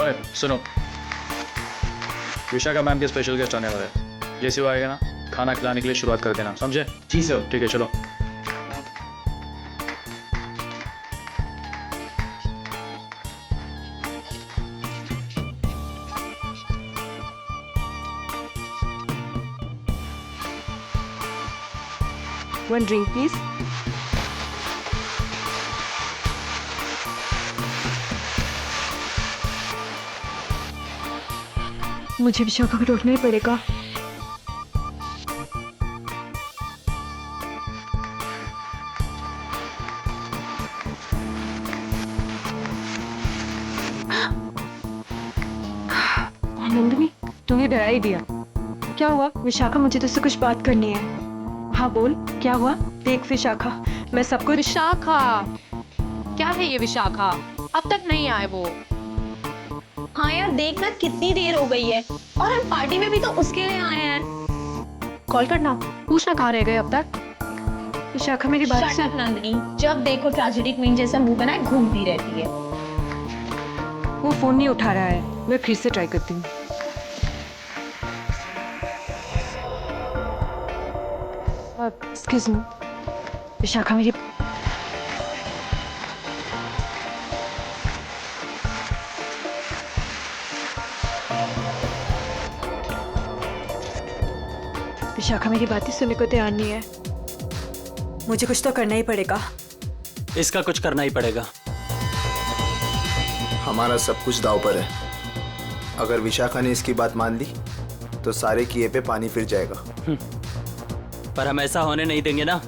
ओए सुनो, विशाखा मैम के स्पेशल गेस्ट आने वाले हैं। जैसे वो आएगा ना, खाना खिलाने के लिए शुरुआत कर देना, समझे? जी सर। ठीक है, चलो। One drink, please. मुझे विशाखा को रोकना ही पड़ेगा। नंदिनी, तुम्हें डरा ही दिया। क्या हुआ? विशाखा, मुझे तुझसे कुछ बात करनी है। हाँ बोल, क्या हुआ? देख विशाखा, मैं सबको विशाखा, क्या है ये विशाखा? अब तक नहीं आए वो। हाँ यार, देखना कितनी देर हो गई है और हम पार्टी में भी तो उसके लिए आए हैं। कॉल करना, पूछना कहाँ रह गए अब तक। विशाखा मेरी बात Shut up, नंदिनी, जब देखो ट्रेजेडी क्वीन जैसा मुंह बनाए घूमती रहती है। वो फोन नहीं उठा रहा है, मैं फिर से ट्राई करती हूँ। एक्सक्यूज मी, विशाखा मेरी विशाखा मेरी बातें सुनने को तैयार नहीं है। मुझे कुछ तो करना ही पड़ेगा। इसका कुछ करना ही पड़ेगा। हमारा सब कुछ दांव पर है। अगर विशाखा ने इसकी बात मान ली तो सारे किए पे पानी फिर जाएगा। पर हम ऐसा होने नहीं देंगे ना।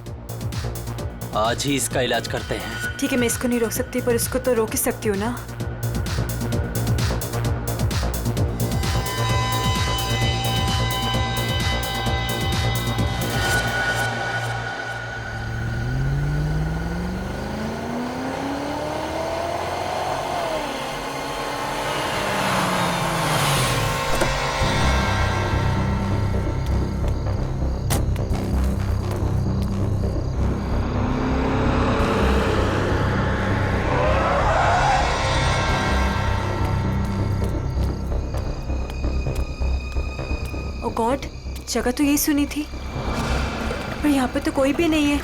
आज ही इसका इलाज करते हैं। ठीक है, मैं इसको नहीं रोक सकती, पर इसको तो रोक ही सकती हूँ ना। ओ गॉड, जगह तो यही सुनी थी, पर यहाँ पे तो कोई भी नहीं है।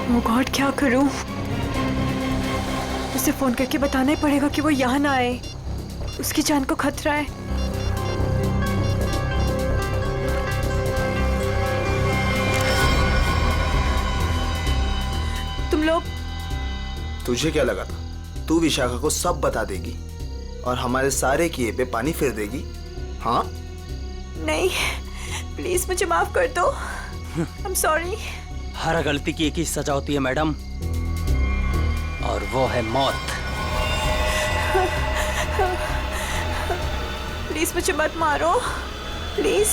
ओ गॉड, क्या करूं? उसे फोन करके बताना ही पड़ेगा कि वो यहाँ ना आए। उसकी जान को खतरा है। तुम लोग, तुझे क्या लगा था तू विशाखा को सब बता देगी और हमारे सारे किए पे पानी फिर देगी? हाँ? नहीं, प्लीज मुझे माफ कर दो। I am sorry. हर गलती की एक ही सजा होती है मैडम, और वो है मौत। प्लीज मुझे मत मारो, प्लीज।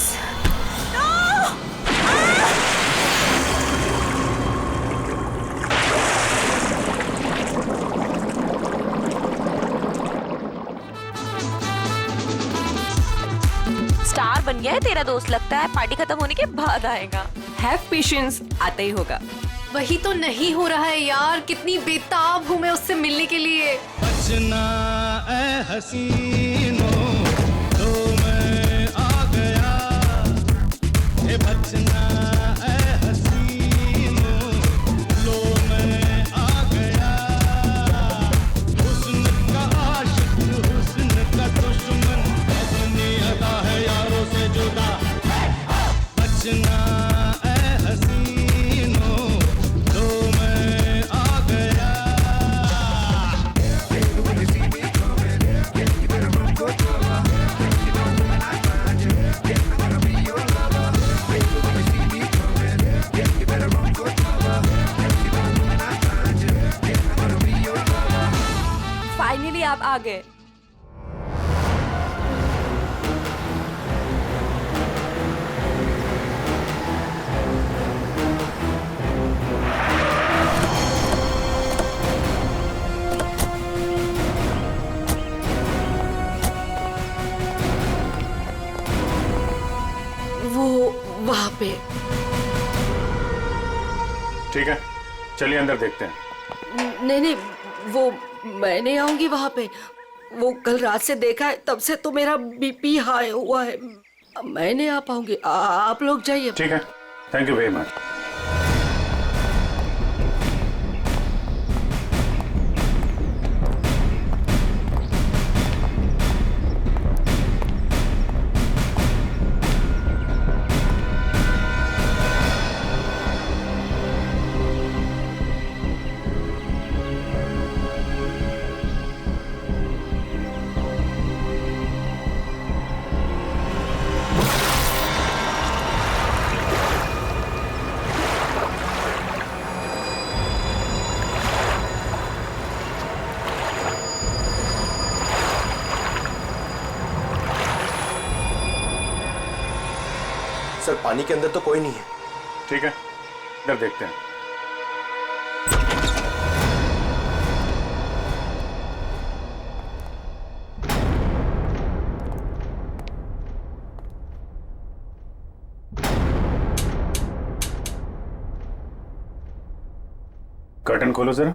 स्टार बन गया है तेरा दोस्त, लगता है पार्टी खत्म होने के बाद आएगा। हैव पेशेंस, आता ही होगा। वही तो नहीं हो रहा है यार, कितनी बेताब हूँ मैं उससे मिलने के लिए। बचना ऐ हसीनो, तो मैं आ गया। ये बचना ऐ हसीनो, लो मैं आ गया। हुस्न का आशिक, हुस्न का दुश्मन, अपनी अदा है यारों से जुदा। बचना ऐ हसीनो, तो मैं आ गया। फाइनली आप आ गए। वहां पे। ठीक है, चलिए अंदर देखते हैं। नहीं नहीं, वो मैं नहीं आऊंगी वहां पे। वो कल रात से देखा है, तब से तो मेरा बीपी हाई हुआ है। मैं नहीं आ पाऊंगी, आप लोग जाइए। ठीक है, thank you very much. Sir पानी के अंदर तो कोई नहीं है। ठीक है, इधर देखते हैं। कर्टन खोलो जरा।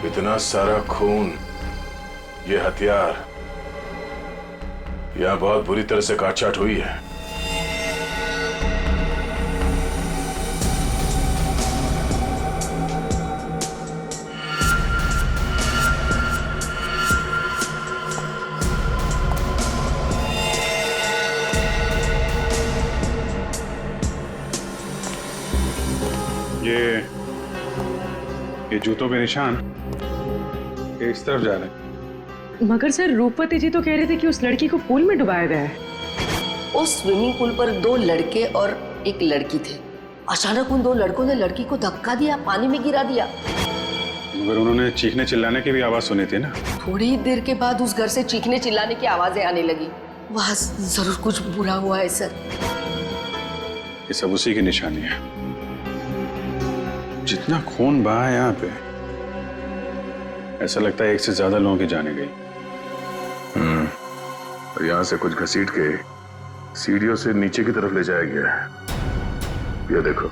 इतना सारा खून, ये हथियार, यह बहुत बुरी तरह से काटछाट हुई है। ये जूतों के निशान ये इस तरफ जा रहे हैं। मगर सर रूपवती जी तो कह रहे थे कि उस लड़की को पूल में डुबाया गया है। उस स्विमिंग पूल पर 2 लड़के और एक लड़की थे। अचानक उन 2 लड़कों ने लड़की को धक्का दिया, पानी में गिरा दिया। मगर उन्होंने चीखने चिल्लाने की भी आवाज सुनी थी ना। थोड़ी देर के बाद उस घर से चीखने चिल्लाने की आवाजें आने लगी। वहां जरूर कुछ बुरा हुआ है सर। ये सब उसी की निशानी है। जितना खून बहा है यहाँ पे, ऐसा लगता है 1 से ज्यादा लोगों की जाने गई। और यहाँ से कुछ घसीट के सीढ़ियों से नीचे की तरफ ले जाया गया है। ये देखो।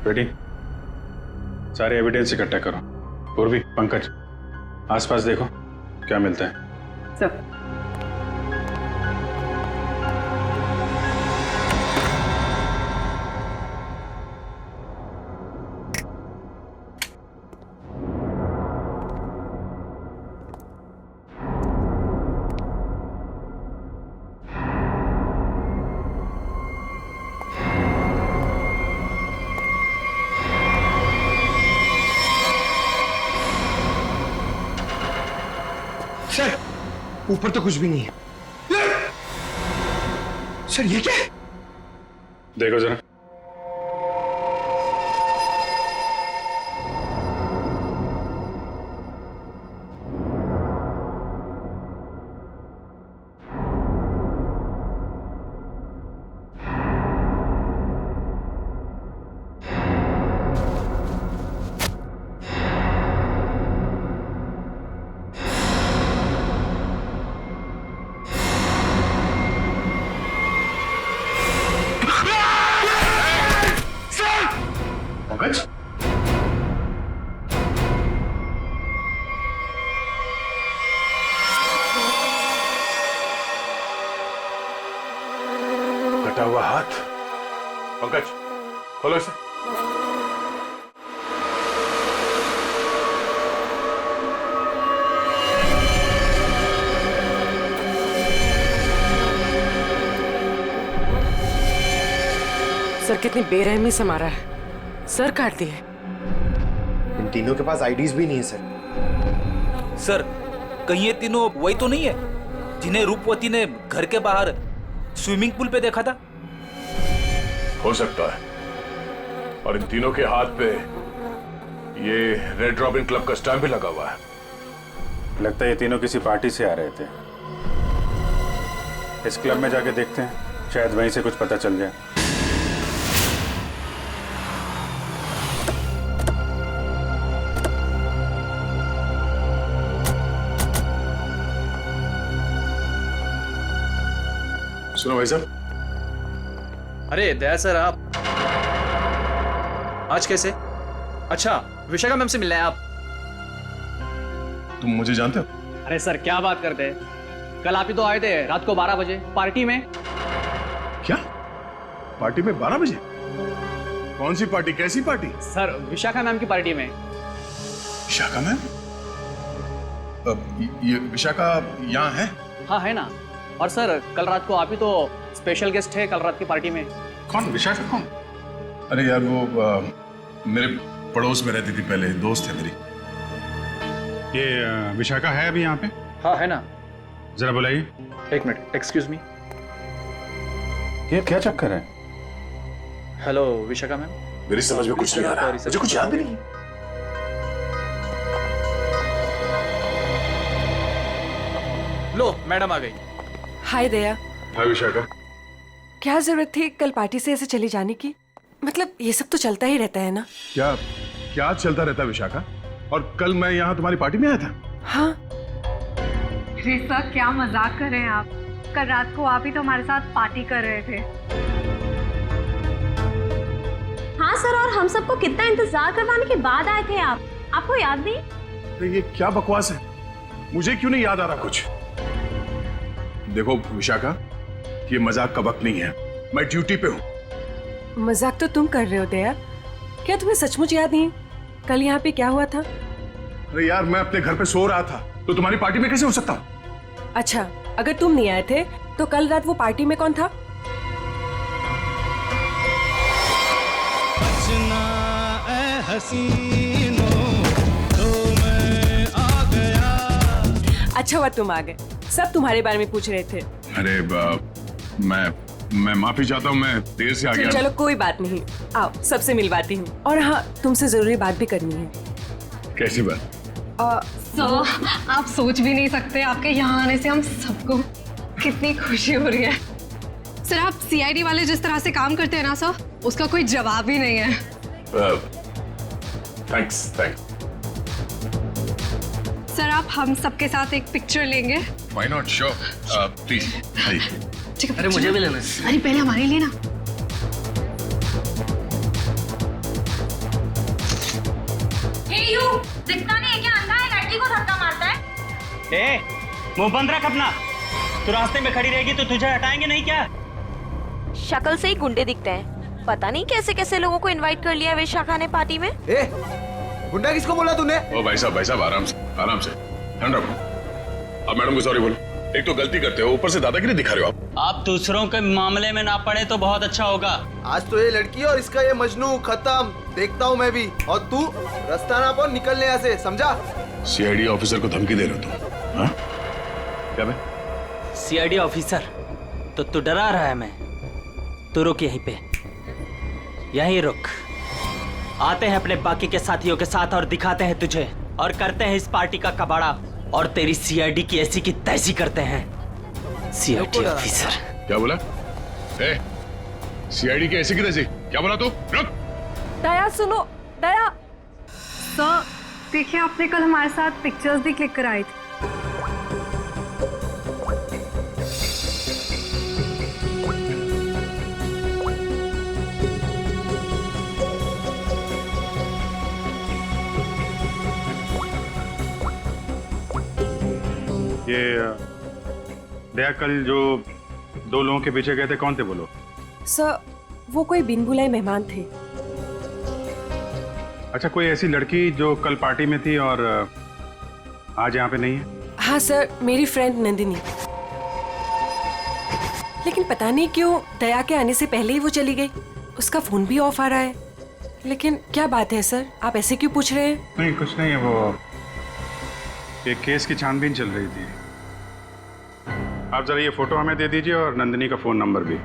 बेटी, सारे एविडेंस इकट्ठा करो। पूर्वी, पंकज, आसपास देखो क्या मिलता है। सब सर ऊपर तो कुछ भी नहीं है। सर ये क्या है? देखो जरा। पंकज, कटा हुआ हाथ। पंकज, खोलो इसे। सर कितनी बेरहमी से मारा है, सर काट दिए। इन तीनों के पास आईडीज भी नहीं है सर। सर कहीं ये तीनों वही तो नहीं है जिन्हें रूपवती ने घर के बाहर स्विमिंग पूल पे देखा था? हो सकता है। और इन तीनों के हाथ पे ये रेड रॉबिन क्लब का स्टैम्प भी लगा हुआ है। लगता है ये तीनों किसी पार्टी से आ रहे थे। इस क्लब में जाके देखते हैं, शायद वहीं से कुछ पता चल जाए। सुनो भाई साहब। अरे दया सर, आप आज कैसे? अच्छा, विशाखा मैम से मिलना है आप? तुम मुझे जानते हो? अरे सर क्या बात करते हैं, कल आप ही तो आए थे रात को 12 बजे पार्टी में। क्या पार्टी में 12 बजे? कौन सी पार्टी, कैसी पार्टी? सर विशाखा मैम की पार्टी में। विशाखा मैम? ये विशाखा यहाँ है? हाँ है ना। और सर कल रात को आप ही तो स्पेशल गेस्ट है कल रात की पार्टी में। कौन विशाखा कौन? अरे यार वो मेरे पड़ोस में रहती थी पहले, दोस्त है मेरी। ये विशाखा है अभी यहाँ पे? हाँ है ना। जरा बुलाइए। एक मिनट, एक्सक्यूज मी। ये क्या चक्कर है? Hello Vishakha ma'am. मेरी समझ में कुछ नहीं आ रहा, मुझे कुछ याद भी नहीं। लो मैडम आ गई। हाय दया। हाय विशाखा। क्या जरूरत थी कल पार्टी से ऐसे चले जाने की? मतलब ये सब तो चलता ही रहता है ना। क्या क्या चलता रहता है विशाखा? और कल मैं यहाँ तुम्हारी पार्टी में आया था। हाँ अरे सर क्या मजाक कर रहे हैं आप? कल रात को आप ही तो हमारे साथ पार्टी कर रहे थे। हाँ सर, और हम सबको कितना इंतजार करवाने के बाद आए थे आप, आपको याद नहीं? अरे ये क्या बकवास है, मुझे क्यों नहीं याद आ रहा कुछ? देखो विशाखा, ये मजाक का वक्त नहीं है, मैं ड्यूटी पे हूँ। मजाक तो तुम कर रहे हो दया, क्या तुम्हें सचमुच याद नहीं कल यहाँ पे क्या हुआ था? अरे यार मैं अपने घर पे सो रहा था, तो तुम्हारी पार्टी में कैसे हो सकता हूँ? अच्छा, अगर तुम नहीं आए थे तो कल रात वो पार्टी में कौन था? बचना ए हसीनों, तो मैं आ गया। अच्छा हुआ तुम आ गए, सब तुम्हारे बारे में पूछ रहे थे। अरे मैं माफी चाहता हूँ, मैं देर से आ गया। चलो कोई बात नहीं, आओ सबसे मिलवाती हूँ। और हाँ, तुमसे जरूरी बात भी करनी है। कैसी बात? सर आप सोच भी नहीं सकते, आपके यहाँ आने से हम सबको कितनी खुशी हो रही है। सर आप सीआईडी वाले जिस तरह से काम करते हैं ना सर, उसका कोई जवाब ही नहीं है। थैंक्स। सर आप हम सबके साथ एक पिक्चर लेंगे? Why not, sure, please. ठीक है, अरे मुझे भी लेना है। अरे पहले हमारे लिए ना। दिखता नहीं है क्या, अंधा है, लड़की को धक्का मारता है। मुंह बंद रख अपना। तू रास्ते में खड़ी रहेगी तो तुझे हटाएंगे नहीं क्या? शक्ल से ही गुंडे दिखते हैं, पता नहीं कैसे कैसे लोगों को इनवाइट कर लिया विशाखा ने पार्टी में। गुंडा किसको बोला तूने? ओ भाई साहब आराम से ध्यान रखो। अब मैडम को सॉरी बोलो, एक तो गलती करते हो, ऊपर से दादागिरी दिखा रहे हो आप। आप दूसरों के मामले में ना पड़े तो बहुत अच्छा होगा। आज तो ये लड़की और इसका ये मजनू खत्म, देखता हूँ मैं भी। और तू रास्ता ना पाओ निकलने यहाँ से, समझा? सीआईडी ऑफिसर को धमकी दे रहे हो तुम? हाँ? क्या बे? सीआईडी ऑफिसर तो तू डरा रहा है? मैं तू रुक यहीं पे, यहीं रुक। आते हैं अपने बाकी के साथियों के साथ और दिखाते हैं तुझे, और करते हैं इस पार्टी का कबाड़ा, और तेरी सीआईडी की ऐसी की तैसी करते हैं। सीआईडी ऑफिसर क्या बोला? सीआईडी की ऐसी की तैसी क्या बोला तू? रुक। दया सुनो, दया। सर देखिए, आपने कल हमारे साथ पिक्चर्स भी क्लिक कराई थी। ये दया, कल जो 2 लोगों के पीछे गए थे, कौन थे बोलो? सर वो कोई बिन बुलाए मेहमान थे। अच्छा, कोई ऐसी लड़की जो कल पार्टी में थी और आज यहाँ पे नहीं है? हाँ सर, मेरी फ्रेंड नंदिनी। लेकिन पता नहीं क्यों दया के आने से पहले ही वो चली गई। उसका फोन भी ऑफ आ रहा है। लेकिन क्या बात है सर, आप ऐसे क्यों पूछ रहे हैं? नहीं कुछ नहीं है, वो एक केस की छानबीन चल रही थी। आप जरा ये फोटो हमें दे दीजिए और नंदिनी का फोन नंबर भी।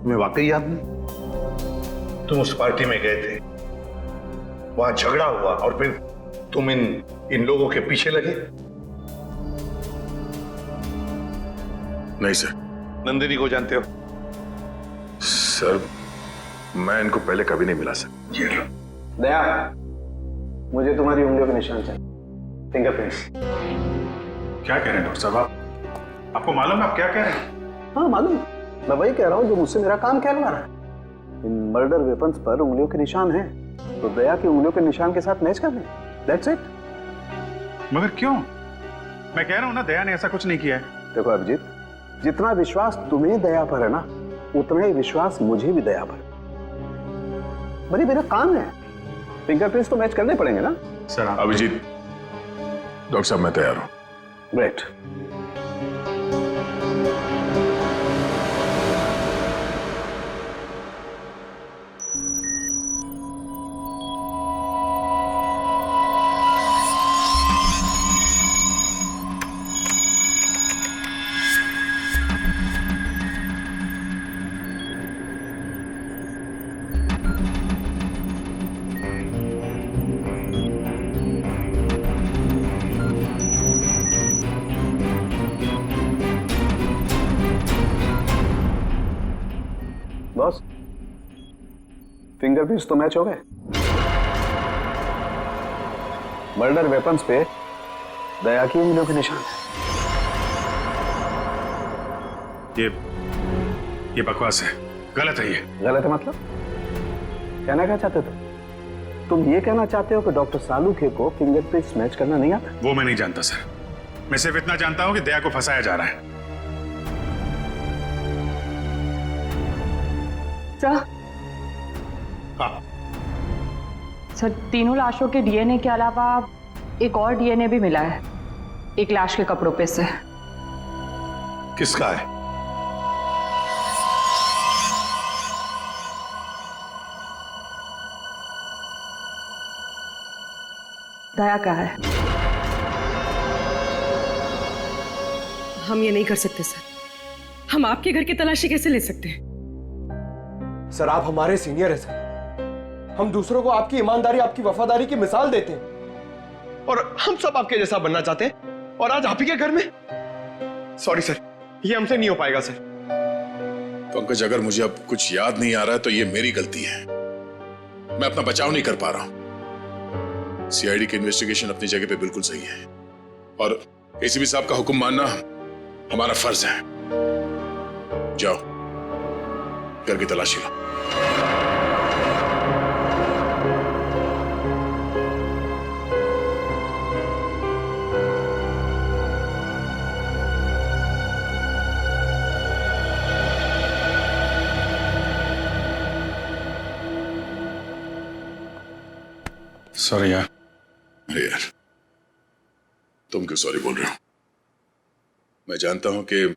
तुम्हें वाकई याद नहीं? तुम उस पार्टी में गए थे, वहां झगड़ा हुआ और फिर तुम इन लोगों के पीछे लगे? नहीं सर। नंदिनी को जानते हो? सर मैं इनको पहले कभी नहीं मिला सर। दया, मुझे तुम्हारी उंगलियों के निशान चाहिए, फिंगरप्रिंट्स। क्या कह रहे हैं डॉक्टर साहब आप? आपको मालूम है आप क्या कह रहे हैं? हाँ मालूम, मैं वही कह रहा हूँ जो मुझसे मेरा काम कहलवा रहा है। इन मर्डर वेपन्स पर उंगलियों के निशान हैं, तो दया की उंगलियों के निशान के साथ मैच कर दें। That's it. मगर क्यों? मैं कह रहा हूँ ना, दया ने ऐसा कुछ नहीं किया है। देखो अभिजीत, जितना विश्वास तुम्हें दया पर है ना, उतना ही विश्वास मुझे भी दया पर। भाई मेरा काम है, फिंगरप्रिंट्स तो मैच करने पड़ेंगे ना सर। अभिजीत, डॉक्टर साहब मैं तैयार हूँ। ग्रेट। बॉस, फिंगरप्रिंट्स तो मैच हो गए। मर्डर वेपन्स पे दया की उंगलियों के निशान है। ये बकवास है, गलत है। ये गलत है मतलब? कहना क्या चाहते हो तुम? ये कहना चाहते हो कि डॉक्टर सालूखे को फिंगरप्रिंट्स मैच करना नहीं आता? वो मैं नहीं जानता सर। मैं सिर्फ इतना जानता हूं कि दया को फंसाया जा रहा है। सर, तीनों लाशों के डीएनए के अलावा एक और डीएनए भी मिला है, एक लाश के कपड़ों पे से। किसका है? दया का है। हम ये नहीं कर सकते सर। हम आपके घर की तलाशी कैसे ले सकते हैं? सर आप हमारे सीनियर हैं सर। हम दूसरों को आपकी ईमानदारी, आपकी वफादारी की मिसाल देते हैं, और हम सब आपके जैसा बनना चाहते हैं, और आज आप ही के घर में। सॉरी सर, ये हमसे नहीं हो पाएगा सर। पंकज, अगर मुझे अब कुछ याद नहीं आ रहा है तो ये मेरी गलती है। मैं अपना बचाव नहीं कर पा रहा हूं। सीआईडी की इन्वेस्टिगेशन अपनी जगह पे बिल्कुल सही है, और एसीपी साहब का हुक्म मानना हमारा फर्ज है। जाओ, घर की तलाशी लो। सॉरी यार। अरे यार, तुम क्यों सॉरी बोल रहे हो? मैं जानता हूं कि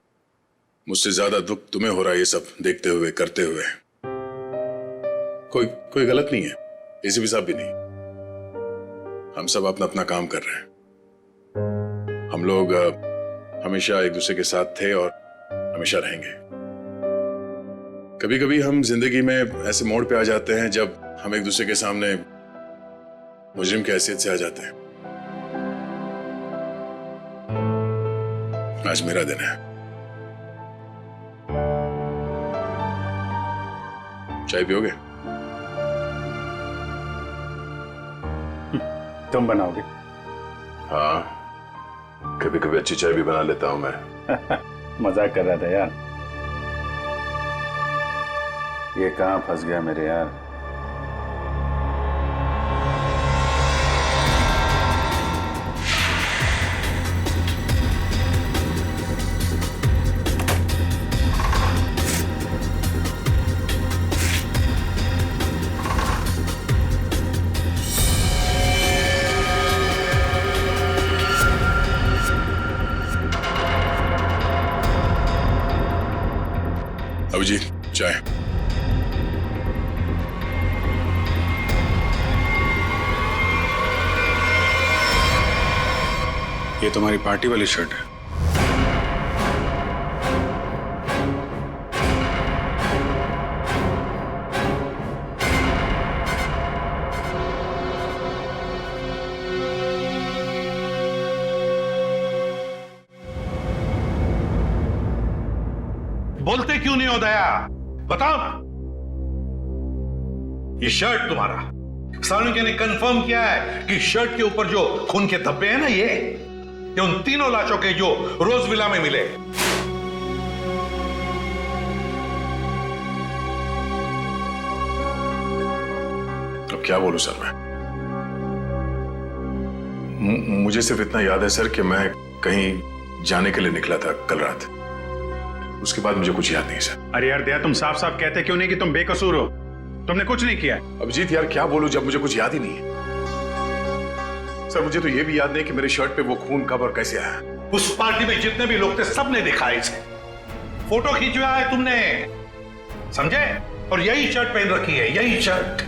मुझसे ज्यादा दुख तुम्हें हो रहा है ये सब देखते हुए, करते हुए। कोई गलत नहीं है, एसीपी साहब भी नहीं। हम सब अपना अपना काम कर रहे हैं। हम लोग हमेशा एक दूसरे के साथ थे और हमेशा रहेंगे। कभी कभी हम जिंदगी में ऐसे मोड़ पे आ जाते हैं जब हम एक दूसरे के सामने मुजरिम की हैसियत से आ जाते हैं। आज मेरा दिन है। चाय पियोगे? तुम बनाओगे? हाँ, कभी कभी अच्छी चाय भी बना लेता हूं मैं। मजाक कर रहा था यार। ये कहां फंस गया मेरे यार। ये तुम्हारी पार्टी वाली शर्ट है। बोलते क्यों नहीं हो दया? बताओ ना। ये शर्ट तुम्हारा, सालुंके ने कंफर्म किया है कि शर्ट के ऊपर जो खून के धब्बे हैं ना, ये उन तीनों लाशों के जो रोज विला में मिले। अब क्या बोलूं सर मैं? मुझे सिर्फ इतना याद है सर कि मैं कहीं जाने के लिए निकला था कल रात। उसके बाद मुझे कुछ याद नहीं सर। अरे यार दया, तुम साफ साफ कहते क्यों नहीं कि तुम बेकसूर हो? तुमने कुछ नहीं किया। अभिजीत यार क्या बोलूं जब मुझे कुछ याद ही नहीं है। सर मुझे तो ये भी याद नहीं कि मेरी शर्ट पे वो खून कब और कैसे आया। उस पार्टी में जितने भी लोग थे सबने देखा है इसे। फोटो खींचवाया है तुमने, समझे? और यही शर्ट पहन रखी है, यही शर्ट।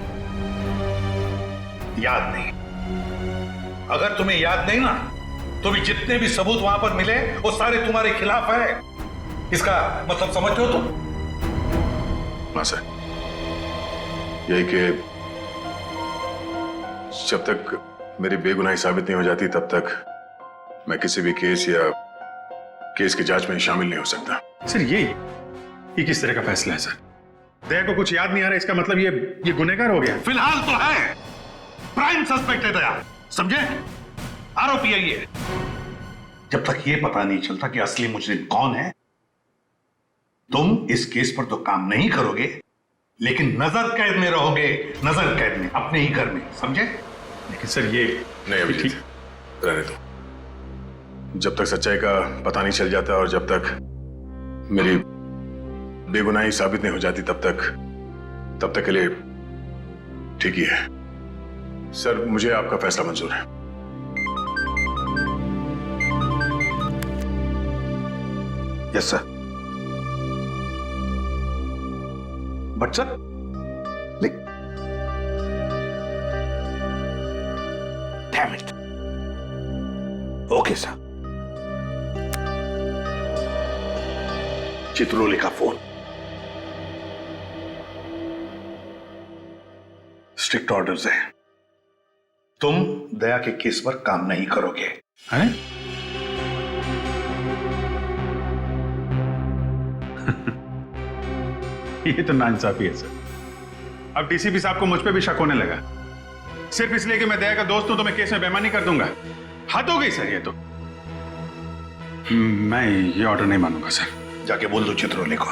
याद नहीं? अगर तुम्हें याद नहीं ना, तो भी जितने भी सबूत वहां पर मिले वो सारे तुम्हारे खिलाफ है। इसका मतलब समझते हो तुम? हाँ सर, यही कि जब तक मेरी बेगुनाही साबित नहीं हो जाती तब तक मैं किसी भी केस या केस की जांच में शामिल नहीं हो सकता। सर ये किस तरह का फैसला है सर? दया को कुछ याद नहीं आ रहा, इसका मतलब ये गुनहगार हो गया? फिलहाल तो है, प्राइम सस्पेक्ट है दया, समझे? आरोपी है ये। जब तक ये पता नहीं चलता कि असली मुजरिम कौन है, तुम इस केस पर तो काम नहीं करोगे, लेकिन नजर कैद में रहोगे, नजर कैद में, अपने ही घर में, समझे? लेकिन सर ये नहीं अभी रहने दो। जब तक सच्चाई का पता नहीं चल जाता और जब तक मेरी बेगुनाही साबित नहीं हो जाती तब तक के लिए ठीक ही है। सर मुझे आपका फैसला मंजूर है। Yes sir. But sir damn it. Okay sir. Chitrole का फोन। स्ट्रिक्ट ऑर्डर्स है, तुम दया के केस पर काम नहीं करोगे। हैं? ये तो नाइंसाफी है सर। अब डीसीपी साहब को मुझ पे भी शक होने लगा, सिर्फ इसलिए कि मैं दया का दोस्त हूं तो मैं केस में बेईमानी कर दूंगा। हद हो गई सर ये तो। मैं ये ऑर्डर नहीं मानूंगा सर। जाके बोल दो चित्रोले को।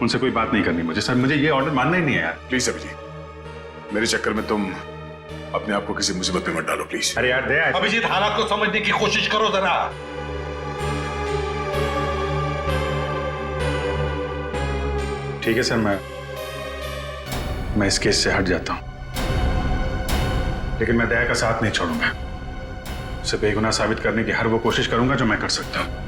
उनसे कोई बात नहीं करनी मुझे सर, मुझे ये ऑर्डर मानना ही नहीं है यार। प्लीज अभिजीत, मेरे चक्कर में तुम अपने आप को किसी मुसीबत में मत डालो प्लीज। अरे यार दया, अभिजीत हालात को समझने की कोशिश करो जरा। ठीक है सर, मैं इस केस से हट जाता हूं, लेकिन मैं दया का साथ नहीं छोड़ूंगा। उसे बेगुनाह साबित करने की हर वो कोशिश करूंगा जो मैं कर सकता हूं।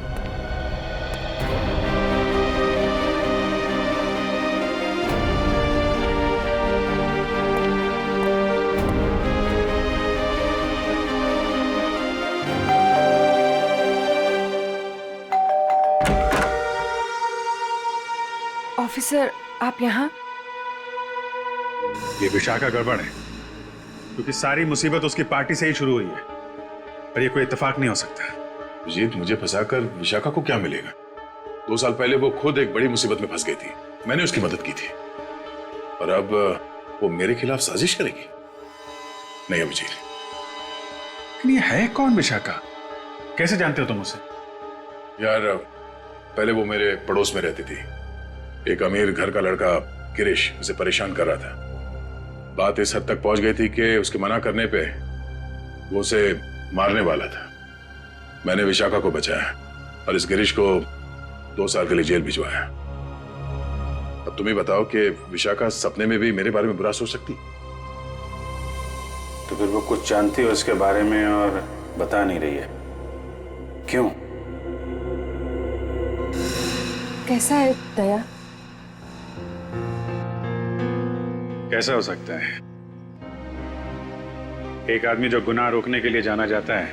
ऑफिसर आप यहाँ? ये विशाखा गड़बड़ है, क्योंकि सारी मुसीबत उसकी पार्टी से ही शुरू हुई है, और ये कोई इत्तेफाक नहीं हो सकता। जीत मुझे फंसाकर विशाखा को क्या मिलेगा? 2 साल पहले वो खुद एक बड़ी मुसीबत में फंस गई थी, मैंने उसकी मदद की थी, और अब वो मेरे खिलाफ साजिश करेगी? नहीं अभिजीत। लेकिन ये है कौन विशाखा? कैसे जानते हो तुम उसे? यार पहले वो मेरे पड़ोस में रहती थी। एक अमीर घर का लड़का गिरीश उसे परेशान कर रहा था। बात इस हद तक पहुंच गई थी कि उसके मना करने पे वो उसे मारने वाला था। मैंने विशाखा को बचाया और इस गिरीश को 2 साल के लिए जेल भिजवाया। अब तुम ही बताओ कि विशाखा सपने में भी मेरे बारे में बुरा सोच सकती? तो फिर वो कुछ जानती हो इसके बारे में और बता नहीं रही है, क्यों? कैसा है दया? कैसा हो सकता है? एक आदमी जो गुनाह रोकने के लिए जाना जाता है,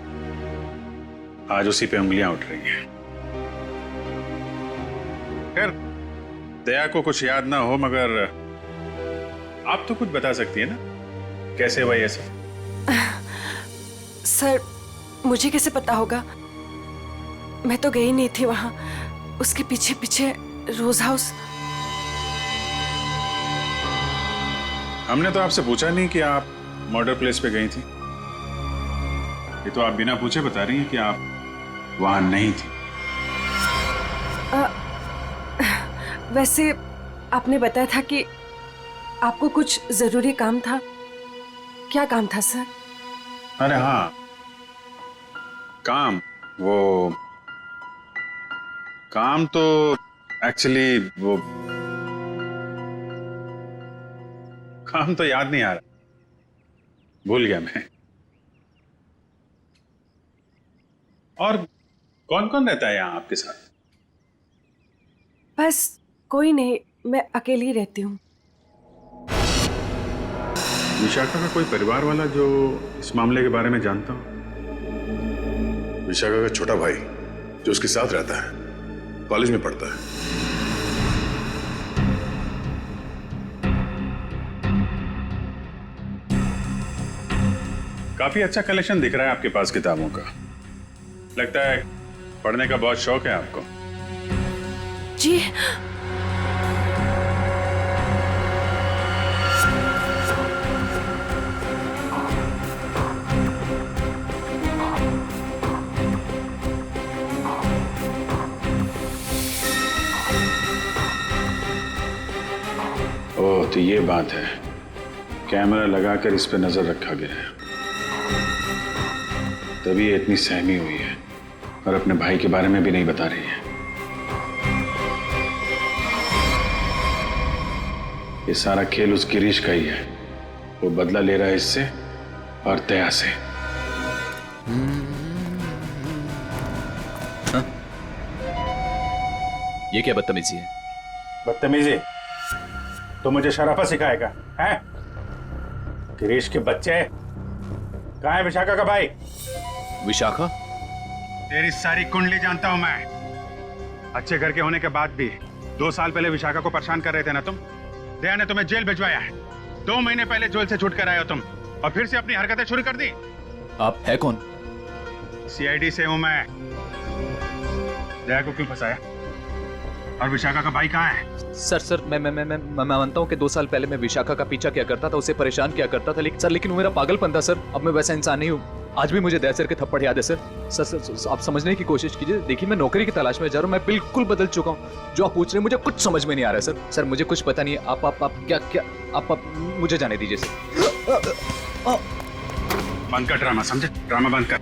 आज उसी पे उंगलियां उठ रही हैं। खैर, दया को कुछ याद ना हो, मगर आप तो कुछ बता सकती है ना, कैसे हुआ ये सब? सर, मुझे कैसे पता होगा? मैं तो गई नहीं थी वहां। उसके पीछे पीछे रोज हाउस। हमने तो आपसे पूछा नहीं कि आप मर्डर प्लेस पे गई थी। ये तो आप बिना पूछे बता रही हैं कि आप वहां नहीं थी। वैसे आपने बताया था कि आपको कुछ जरूरी काम था। क्या काम था सर? अरे हाँ, काम तो एक्चुअली वो काम तो याद नहीं आ रहा, भूल गया मैं। और कौन कौन रहता है यहाँ आपके साथ? बस कोई नहीं, मैं अकेली रहती हूँ। विशाखा का कोई परिवार वाला जो इस मामले के बारे में जानता हो? विशाखा का छोटा भाई जो उसके साथ रहता है, कॉलेज में पढ़ता है। काफी अच्छा कलेक्शन दिख रहा है आपके पास किताबों का। लगता है पढ़ने का बहुत शौक है आपको। जी। ओह, तो ये बात है। कैमरा लगाकर इस पे नजर रखा गया है, तभी ये इतनी सहमी हुई है और अपने भाई के बारे में भी नहीं बता रही है। ये सारा खेल उस गिरीश का ही है। वो बदला ले रहा है इससे और दया से। ये क्या बदतमीजी है? बदतमीजी तो मुझे शराफत सिखाएगा हैं? गिरीश के बच्चे। कहाँ है विशाखा का भाई? विशाखा? तेरी सारी कुंडली जानता हूं मैं। अच्छे घर के होने के बाद भी 2 साल पहले विशाखा को परेशान कर रहे थे ना तुम। दया ने तुम्हें जेल भिजवाया है। 2 महीने पहले जेल से छूट कर आए हो तुम, और फिर से अपनी हरकतें शुरू कर दी। आप है कौन? सीआईडी से हूं मैं। दया को क्यों फंसाया? और विशाखा का भाई कहाँ है? सर मैं मानता हूँ कि 2 साल पहले मैं विशाखा का पीछा किया करता था, उसे परेशान किया करता था, लेकिन वो मेरा पागलपन था सर। अब मैं वैसा इंसान नहीं हूँ। आज भी मुझे दया सर के थप्पड़ याद है सर। सर आप समझने की कोशिश कीजिए। देखिए, मैं नौकरी की तलाश में जा रहा हूँ। मैं बिल्कुल बदल चुका हूँ। जो आप पूछ रहे हैं मुझे कुछ समझ में नहीं आ रहा है सर। सर मुझे कुछ पता नहीं है। आप मुझे जाने दीजिए सर। बंद कर ड्रामा, समझे? ड्रामा बंद कर।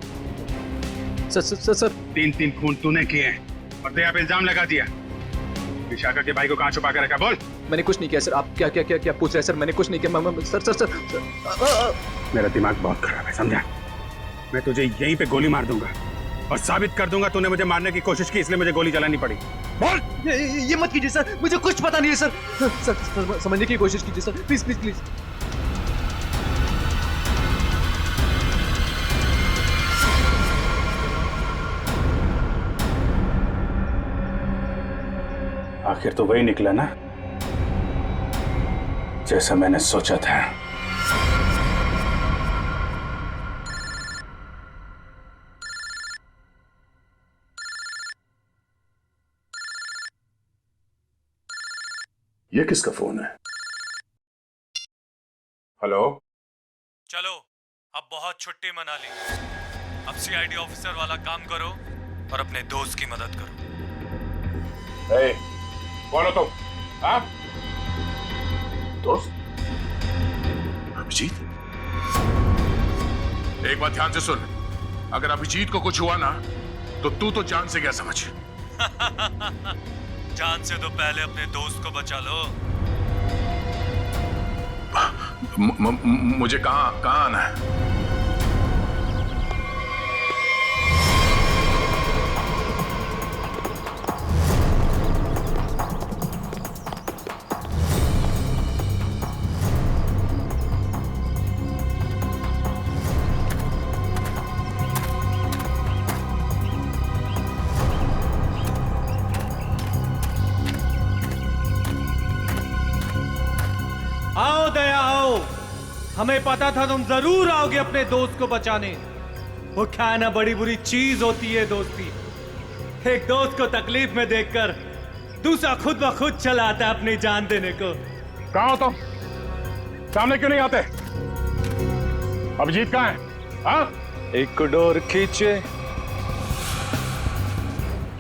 सर 3 खून तूने किए हैं और दया पे इल्जाम लगा दिया। विशाखा के भाई को कहाँ छुपा कर रखा? बोल। मैंने कुछ नहीं किया सर। आप क्या पूछ रहे हैं सर? मैंने कुछ नहीं किया। सर मेरा दिमाग बहुत खराब है, समझा? मैं तुझे यहीं पे गोली मार दूंगा और साबित कर दूंगा तूने मुझे मारने की कोशिश की, इसलिए मुझे गोली चलानी पड़ी। बोल। ये मत कीजिए सर, मुझे कुछ पता नहीं है सर। सर समझने की कोशिश कीजिए सर, प्लीज। आखिर तो वही निकला ना, जैसा मैंने सोचा था। ये किसका फोन है? हेलो? चलो, अब बहुत छुट्टी मना ली। अब सीआईडी ऑफिसर वाला काम करो और अपने दोस्त की मदद करो। ए, कौन हो तुम? हाँ? दोस्त? अभिजीत? एक बात ध्यान से सुन, अगर अभिजीत को कुछ हुआ ना तो तू तो जान से गया समझ। जान से तो पहले अपने दोस्त को बचा लो। मुझे कहाँ आना है? हमें पता था तुम जरूर आओगे अपने दोस्त को बचाने। वो क्या ना बड़ी बुरी चीज होती है दोस्ती। एक दोस्त को तकलीफ में देखकर दूसरा खुद ब खुद चला आता है अपनी जान देने को। कहाँ हो तुम? सामने क्यों नहीं आते? अभिजीत कहाँ है? हाँ? एक डोर खींचे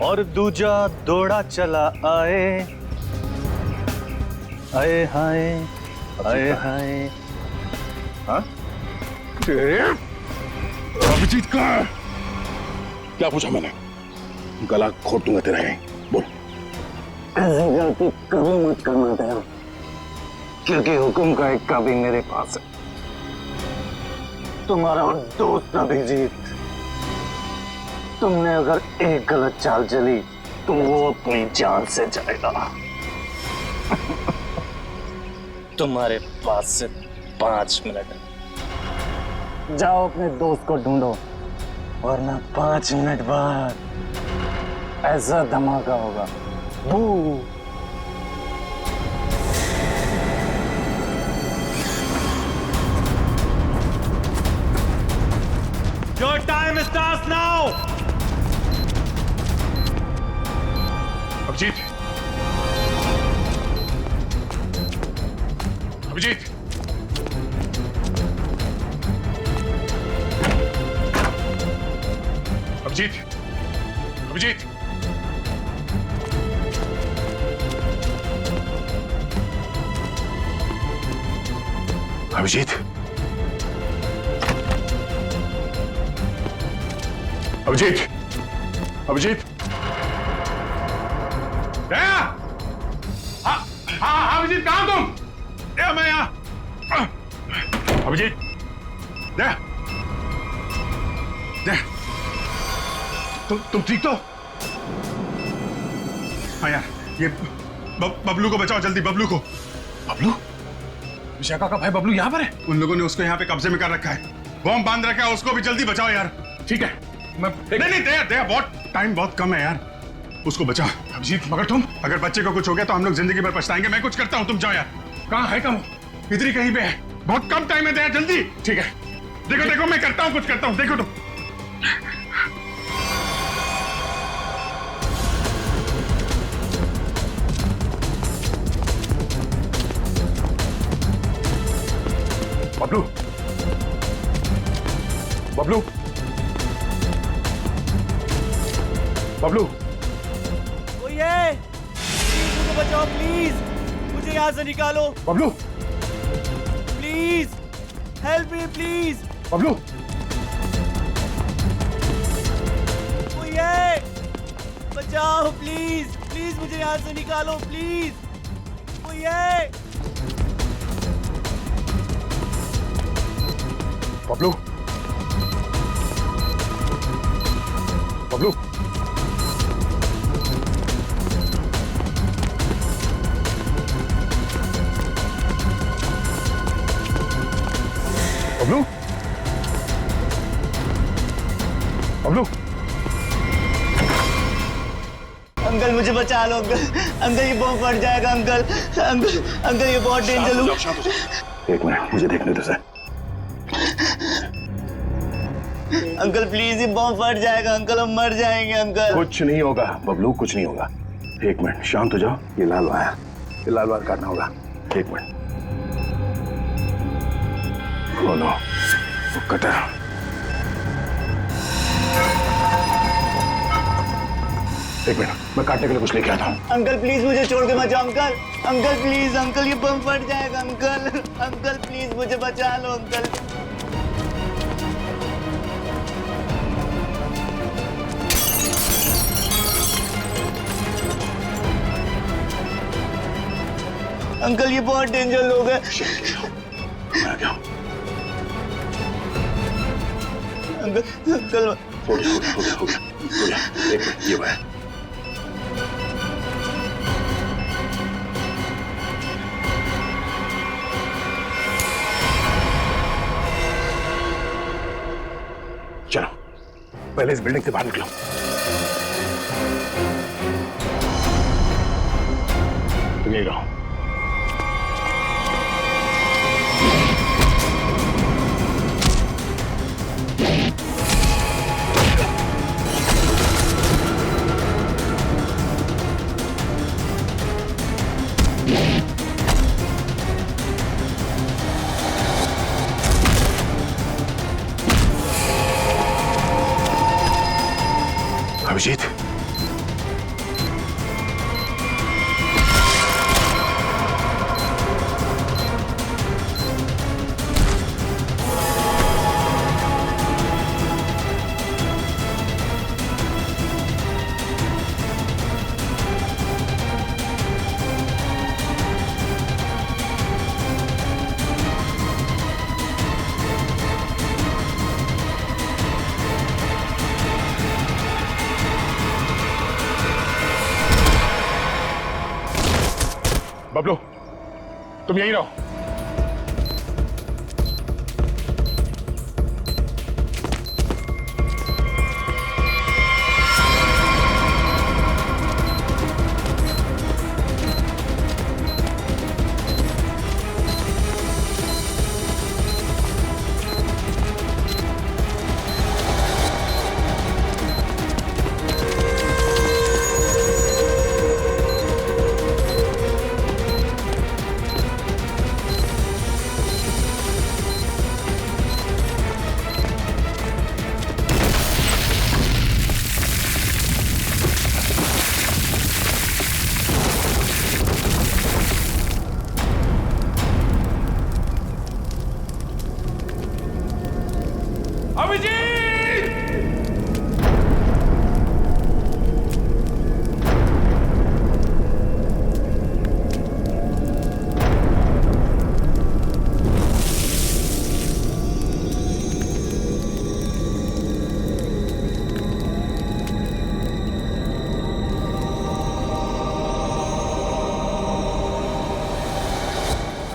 और दूजा दौड़ा चला आए। आए हाय आए हाय। हाँ? अभिजीत कहाँ है? क्या पूछा मैंने? गला घोट दूंगा तेरा यहीं। बोल। ऐसी गलती कभी मत करना दया, क्योंकि हुक्म का एक कभी मेरे पास है। तुम्हारा दोस्त अभिजीत, तुमने अगर एक गलत चाल चली तो वो अपनी जान से जाएगा। तुम्हारे पास से 5 मिनट। जाओ अपने दोस्त को ढूंढो, वरना 5 मिनट बाद ऐसा धमाका होगा। बू। Your time starts now. Abhijit, Abhijit, Abhijit, Abhijit, Abhijit, Abhijit, Abhijit, दया! हाँ, हाँ, अभिजीत कहाँ हो तुम? दया, मैं यहाँ। अभिजीत, दया, दया, तुम ठीक तो? हाँ यार, ये बबलू को बचाओ जल्दी, बबलू को। बबलू? विशाखा का भाई बबलू यहाँ पर है? उन लोगों ने उसको यहाँ पे कब्जे में कर रखा है, बॉम्ब बांध रखा है, उसको भी जल्दी बचाओ यार। ठीक है, मैं नहीं दया बहुत टाइम बहुत कम है यार, उसको बचाओ। अभिजीत, मगर तुम अगर बच्चे को कुछ हो गया तो हम लोग जिंदगी भर पछताएंगे। मैं कुछ करता हूँ, तुम जाओ यार। कहाँ है? कम इधर ही कहीं पे है, बहुत कम टाइम है दया, जल्दी। ठीक है, देखो देखो मैं करता हूँ, कुछ करता हूँ, देखो तुम। बबलू, बबलू, बबलू, मुझे बचाओ प्लीज, मुझे यहाँ से निकालो। Bablu, please help me please. Bablu, मुझे बचाओ प्लीज, प्लीज मुझे यहाँ से निकालो प्लीज। मुझे बबलू, बबलू, बबलू, बबलू, अंकल मुझे बचा लो अंकल, अंकल ये बॉम्ब फट जाएगा अंकल, अंकल अंकल ये बहुत डेंजर है। एक मिनट मुझे देखने दो सर। अंकल प्लीज ये बॉम्ब फट जाएगा अंकल, हम मर जाएंगे अंकल। कुछ नहीं होगा बबलू, कुछ नहीं होगा। एक मिनट शांत हो जाओ, ये लाल वायर, ये लाल वायर काटना होगा। एक मिनट, लो कटा। एक मिनट, मैं काटने के लिए कुछ लेके आता हूँ। अंकल प्लीज मुझे छोड़ के मत जाओ अंकल, अंकल प्लीज अंकल ये बम फट जाएगा अंकल, अंकल प्लीज मुझे बचा लो अंकल। अंकल ये बहुत डेंजर लोग हैं। मैं आ गया हूँ। अंकल अंकल हो गया, एक मिनट, ये वायर। चलो पहले इस बिल्डिंग से बाहर निकलो। तुम यही रहो। अभिजीत, बबलू, तुम यहीं रहो।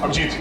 अभिजीत,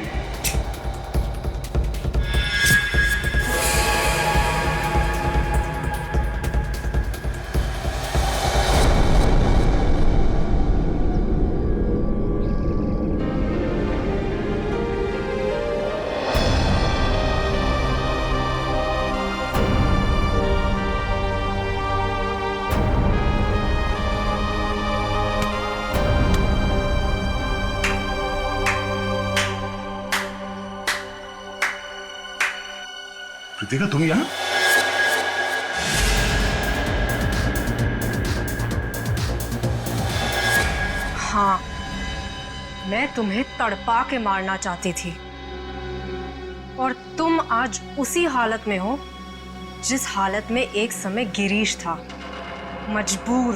कृतिका, तुम यहाँ? हाँ, मैं तुम्हें तड़पा के मारना चाहती थी और तुम आज उसी हालत में हो जिस हालत में एक समय गिरीश था, मजबूर,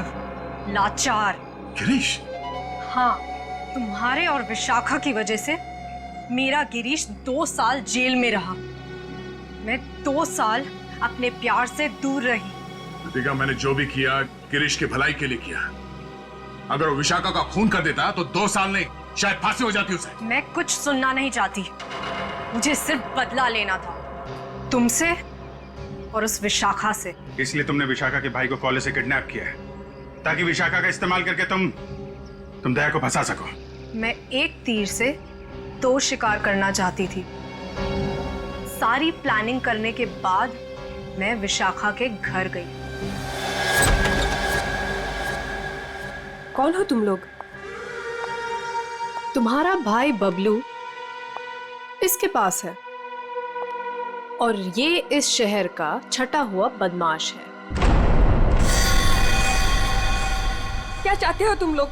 लाचार। गिरीश? हाँ, तुम्हारे और विशाखा की वजह से मेरा गिरीश 2 साल जेल में रहा। मैं 2 साल अपने प्यार से दूर रही। कृतिका, मैंने जो भी किया गिरीश की भलाई के लिए किया। अगर वो विशाखा का खून कर देता तो 2 साल नहीं, शायद फांसी हो जाती उसे। मैं कुछ सुनना नहीं चाहती, मुझे सिर्फ बदला लेना था, तुमसे और उस विशाखा से। इसलिए तुमने विशाखा के भाई को कॉलेज से किडनैप किया है ताकि विशाखा का इस्तेमाल करके तुम दया को फंसा सको। मैं एक तीर से 2 शिकार करना चाहती थी। सारी प्लानिंग करने के बाद मैं विशाखा के घर गई। कौन हो तुम लोग? तुम्हारा भाई बबलू इसके पास है और ये इस शहर का छटा हुआ बदमाश है। क्या चाहते हो तुम लोग?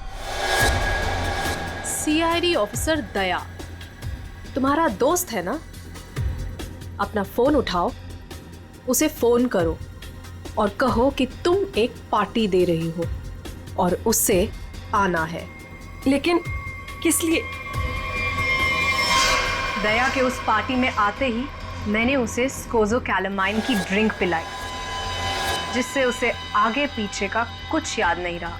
सीआईडी ऑफिसर दया तुम्हारा दोस्त है ना? अपना फोन उठाओ, उसे फोन करो और कहो कि तुम एक पार्टी दे रही हो और उससे आना है। लेकिन किस लिए? दया के उस पार्टी में आते ही मैंने उसे स्कोज़ोकैलामाइन की ड्रिंक पिलाई, जिससे उसे आगे पीछे का कुछ याद नहीं रहा।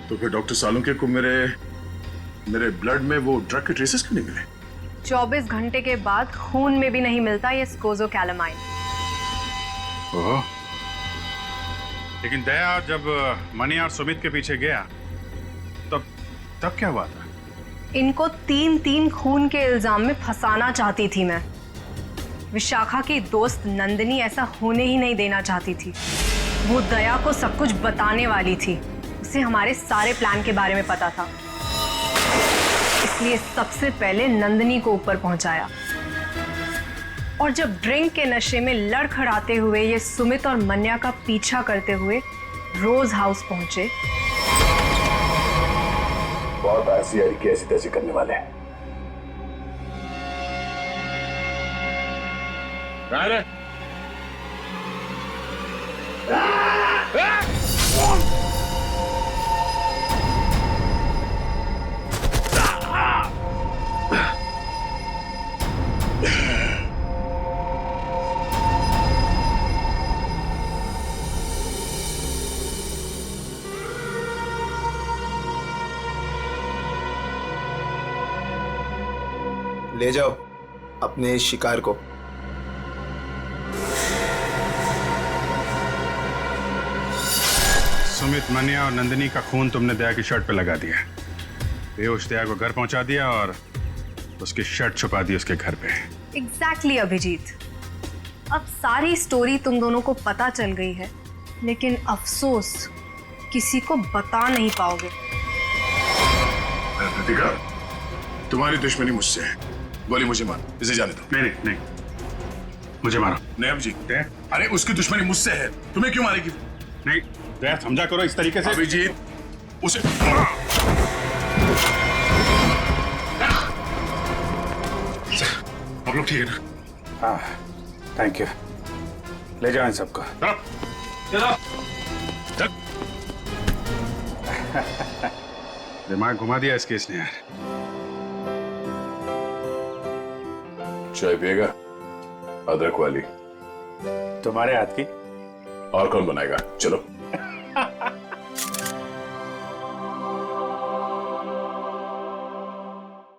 तो फिर डॉक्टर सालुंके को मेरे ब्लड में वो ड्रग के ट्रेसेस क्यों नहीं मिले? 24 घंटे के बाद खून में भी नहीं मिलता ये स्कोज़ोकैलामाइन। ओह, लेकिन दया जब मनी और सुमित के पीछे गया तब क्या हुआ था? इनको 3 खून के इल्जाम में फंसाना चाहती थी मैं। विशाखा की दोस्त नंदिनी ऐसा होने ही नहीं देना चाहती थी। वो दया को सब कुछ बताने वाली थी, उसे हमारे सारे प्लान के बारे में पता था, इसलिए सबसे पहले नंदिनी को ऊपर पहुंचाया। और जब ड्रिंक के नशे में लड़खड़ाते हुए ये सुमित और मन्या का पीछा करते हुए रोज हाउस पहुंचे। बहुत ऐसी की ऐसी तैसी करने वाले हैं। ले जाओ अपने इस शिकार को। सुमित, मनिया और नंदिनी का खून तुमने दया की शर्ट पे लगा दिया। बेहोश दया को घर पहुंचा दिया और उसकी शर्ट छुपा दी उसके घर पे। एग्जैक्टली अभिजीत, अब सारी स्टोरी तुम दोनों को पता चल गई है, लेकिन अफसोस किसी को बता नहीं पाओगे। कृतिका, तुम्हारी दुश्मनी मुझसे है। गोली मुझे मार, इसे जाने दो। नहीं नहीं नहीं, मुझे मारो। नहीं अभिजीत, अरे उसकी दुश्मनी मुझसे है, तुम्हें क्यों मारेगी? नहीं दया, समझा करो इस तरीके से। अभिजीत, उसे आप लोग ठीक है ना? हाँ, थैंक यू। ले जाओ इन सबको। दिमाग घुमा दिया इस केस ने यार। चाय पिएगा? अदरक वाली। तुम्हारे हाथ की। और कौन बनाएगा? चलो।